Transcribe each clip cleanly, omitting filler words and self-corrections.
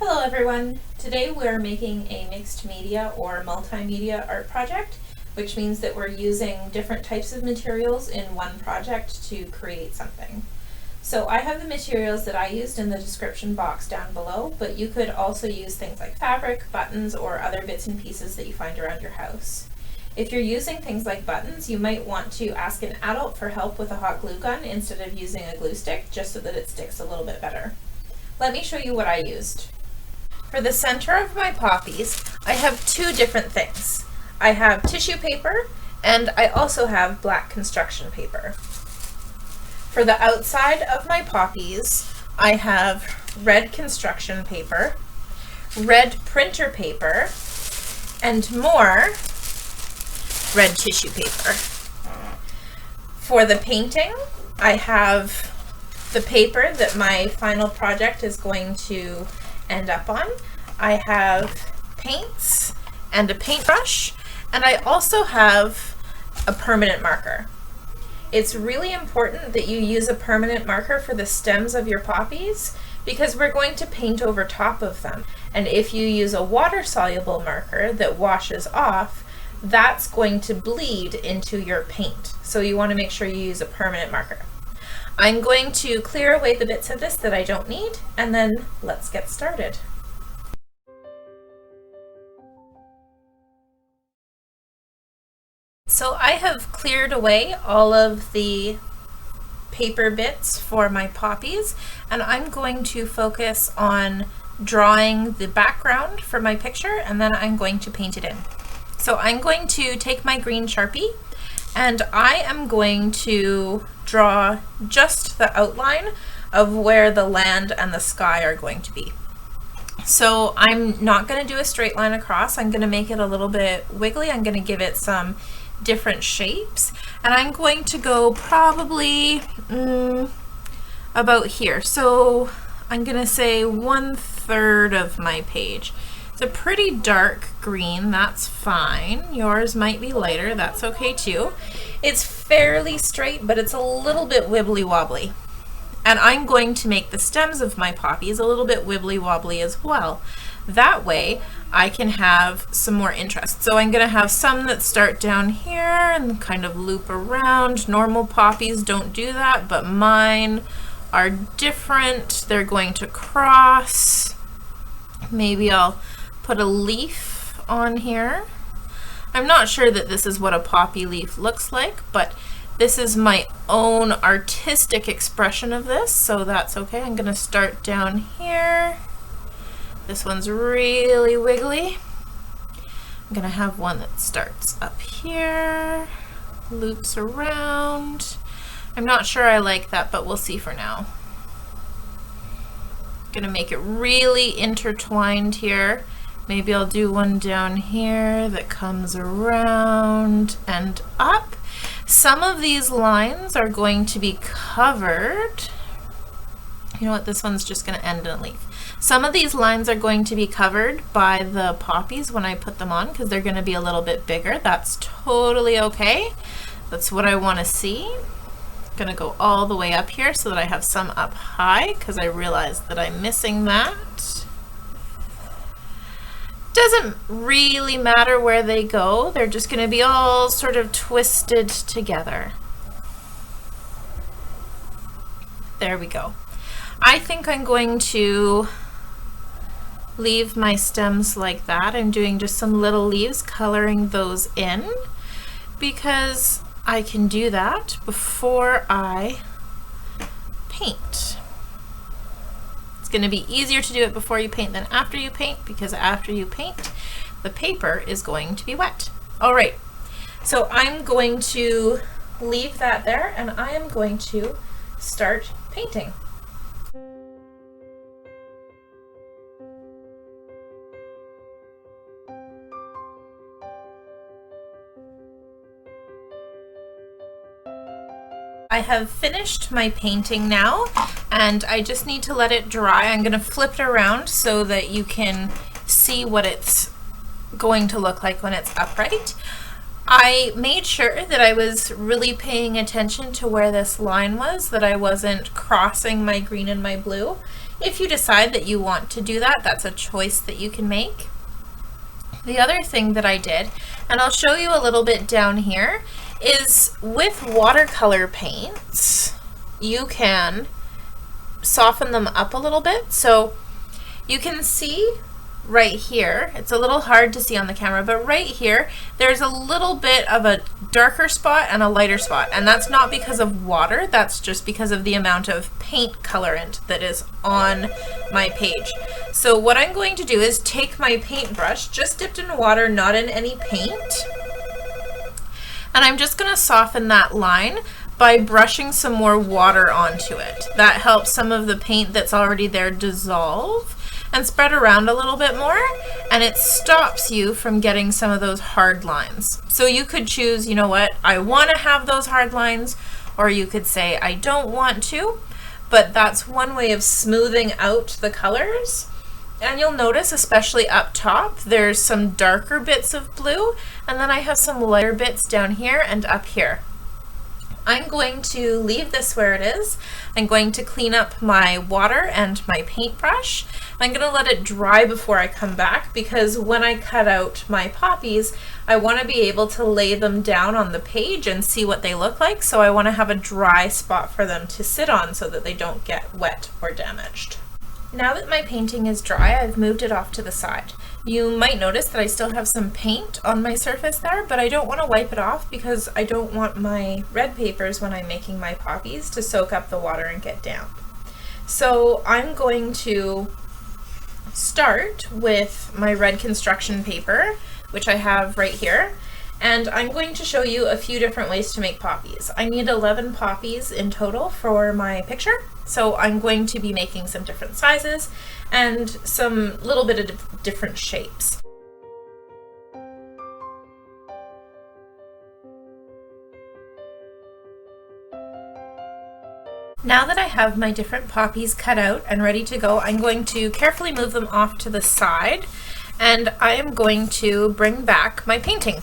Hello everyone! Today we're making a mixed media or multimedia art project, which means that we're using different types of materials in one project to create something. So I have the materials that I used in the description box down below, but you could also use things like fabric, buttons, or other bits and pieces that you find around your house. If you're using things like buttons, you might want to ask an adult for help with a hot glue gun instead of using a glue stick, just so that it sticks a little bit better. Let me show you what I used. For the center of my poppies, I have two different things. I have tissue paper, and I also have black construction paper. For the outside of my poppies, I have red construction paper, red printer paper, and more red tissue paper. For the painting, I have the paper that my final project is going to end up on. I have paints and a paintbrush, and I also have a permanent marker. It's really important that you use a permanent marker for the stems of your poppies because we're going to paint over top of them. And if you use a water-soluble marker that washes off, that's going to bleed into your paint. So you want to make sure you use a permanent marker. I'm going to clear away the bits of this that I don't need, and then let's get started. So I have cleared away all of the paper bits for my poppies, and I'm going to focus on drawing the background for my picture, and then I'm going to paint it in. So I'm going to take my green Sharpie, and I am going to draw just the outline of where the land and the sky are going to be. So I'm not going to do a straight line across. I'm going to make it a little bit wiggly. I'm going to give it some different shapes, and I'm going to go probably about here. So I'm going to say 1/3 of my page. It's a pretty dark green, that's fine. Yours might be lighter, that's okay too. It's fairly straight, but it's a little bit wibbly wobbly. And I'm going to make the stems of my poppies a little bit wibbly wobbly as well. That way I can have some more interest. So I'm going to have some that start down here and kind of loop around. Normal poppies don't do that, but mine are different. They're going to cross. Maybe I'll put a leaf on here. I'm not sure that this is what a poppy leaf looks like, but this is my own artistic expression of this, so that's okay. I'm gonna start down here. This one's really wiggly. I'm gonna have one that starts up here, loops around. I'm not sure I like that, but we'll see for now. Gonna make it really intertwined here. Maybe I'll do one down here that comes around and up. Some of these lines are going to be covered. You know what, this one's just gonna end in a leaf. Some of these lines are going to be covered by the poppies when I put them on because they're gonna be a little bit bigger. That's totally okay. That's what I wanna see. Gonna go all the way up here so that I have some up high because I realized that I'm missing that. Doesn't really matter where they go, they're just going to be all sort of twisted together. There we go. I think I'm going to leave my stems like that. I'm doing just some little leaves, coloring those in, because I can do that before I paint. It's going to be easier to do it before you paint than after you paint, because after you paint, the paper is going to be wet. All right, so I'm going to leave that there, and I am going to start painting. I have finished my painting now, and I just need to let it dry. I'm going to flip it around so that you can see what it's going to look like when it's upright. I made sure that I was really paying attention to where this line was, that I wasn't crossing my green and my blue. If you decide that you want to do that, that's a choice that you can make. The other thing that I did, and I'll show you a little bit down here, is with watercolor paints, you can soften them up a little bit. So you can see right here, it's a little hard to see on the camera, but right here there's a little bit of a darker spot and a lighter spot, and that's not because of water, that's just because of the amount of paint colorant that is on my page. So what I'm going to do is take my paintbrush, just dipped in water, not in any paint, and I'm just going to soften that line by brushing some more water onto it. That helps some of the paint that's already there dissolve and spread around a little bit more, and it stops you from getting some of those hard lines. So you could choose, you know what, I want to have those hard lines, or you could say I don't want to, but that's one way of smoothing out the colors. And you'll notice, especially up top, there's some darker bits of blue, and then I have some lighter bits down here and up here. I'm going to leave this where it is. I'm going to clean up my water and my paintbrush. I'm going to let it dry before I come back, because when I cut out my poppies, I want to be able to lay them down on the page and see what they look like. So I want to have a dry spot for them to sit on so that they don't get wet or damaged. Now that my painting is dry, I've moved it off to the side. You might notice that I still have some paint on my surface there, but I don't want to wipe it off because I don't want my red papers when I'm making my poppies to soak up the water and get damp. So I'm going to start with my red construction paper, which I have right here, and I'm going to show you a few different ways to make poppies. I need 11 poppies in total for my picture, so I'm going to be making some different sizes and some little bit of different shapes. Now that I have my different poppies cut out and ready to go, I'm going to carefully move them off to the side, and I am going to bring back my painting.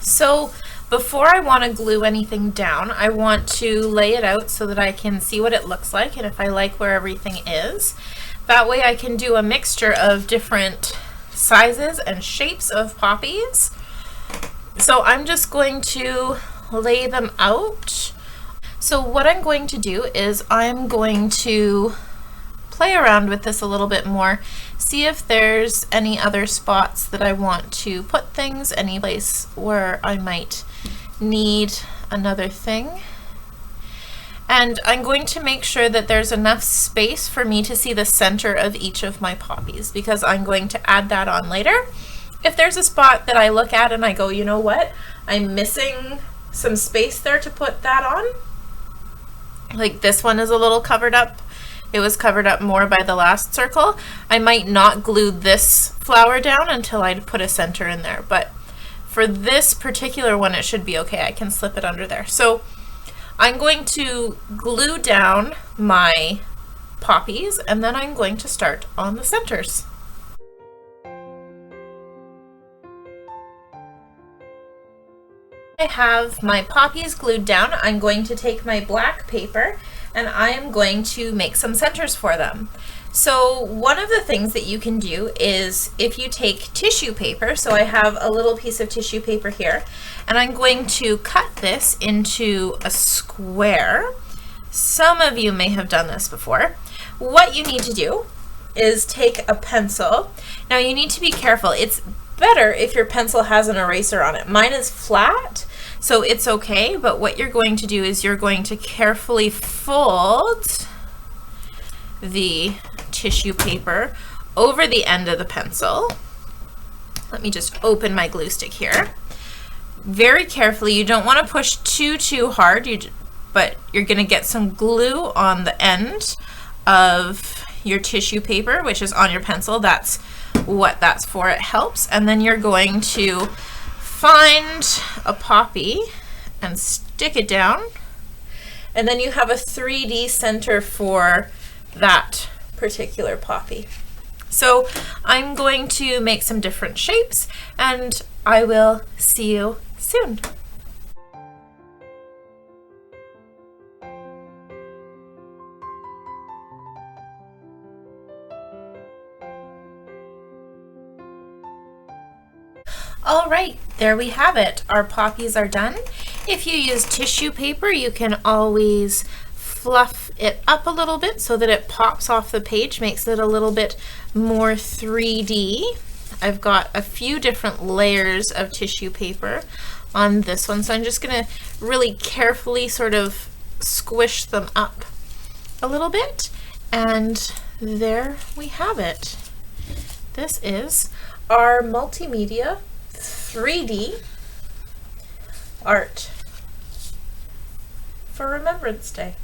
So before I want to glue anything down, I want to lay it out so that I can see what it looks like and if I like where everything is. That way I can do a mixture of different sizes and shapes of poppies. So I'm just going to lay them out. So what I'm going to do is I'm going to play around with this a little bit more, see if there's any other spots that I want to put things, any place where I might need another thing. And I'm going to make sure that there's enough space for me to see the center of each of my poppies, because I'm going to add that on later. If there's a spot that I look at and I go, you know what, I'm missing some space there to put that on, like this one is a little covered up, it was covered up more by the last circle, I might not glue this flower down until I put a center in there, but for this particular one it should be okay. I can slip it under there. So I'm going to glue down my poppies and then I'm going to start on the centers. I have my poppies glued down. I'm going to take my black paper and I am going to make some centers for them. So one of the things that you can do is if you take tissue paper, so I have a little piece of tissue paper here, and I'm going to cut this into a square. Some of you may have done this before. What you need to do is take a pencil. Now you need to be careful. It's better if your pencil has an eraser on it. Mine is flat, so it's okay, but what you're going to do is you're going to carefully fold the tissue paper over the end of the pencil. Let me just open my glue stick here. Very carefully, you don't want to push too hard, but you're going to get some glue on the end of your tissue paper, which is on your pencil. That's what that's for. It helps. And then you're going to find a poppy and stick it down, and then you have a 3D center for that particular poppy. So I'm going to make some different shapes and I will see you soon. All right, there we have it. Our poppies are done. If you use tissue paper, you can always fluff it up a little bit so that it pops off the page, makes it a little bit more 3D. I've got a few different layers of tissue paper on this one, so I'm just gonna really carefully sort of squish them up a little bit, and there we have it. This is our multimedia 3D art for Remembrance Day.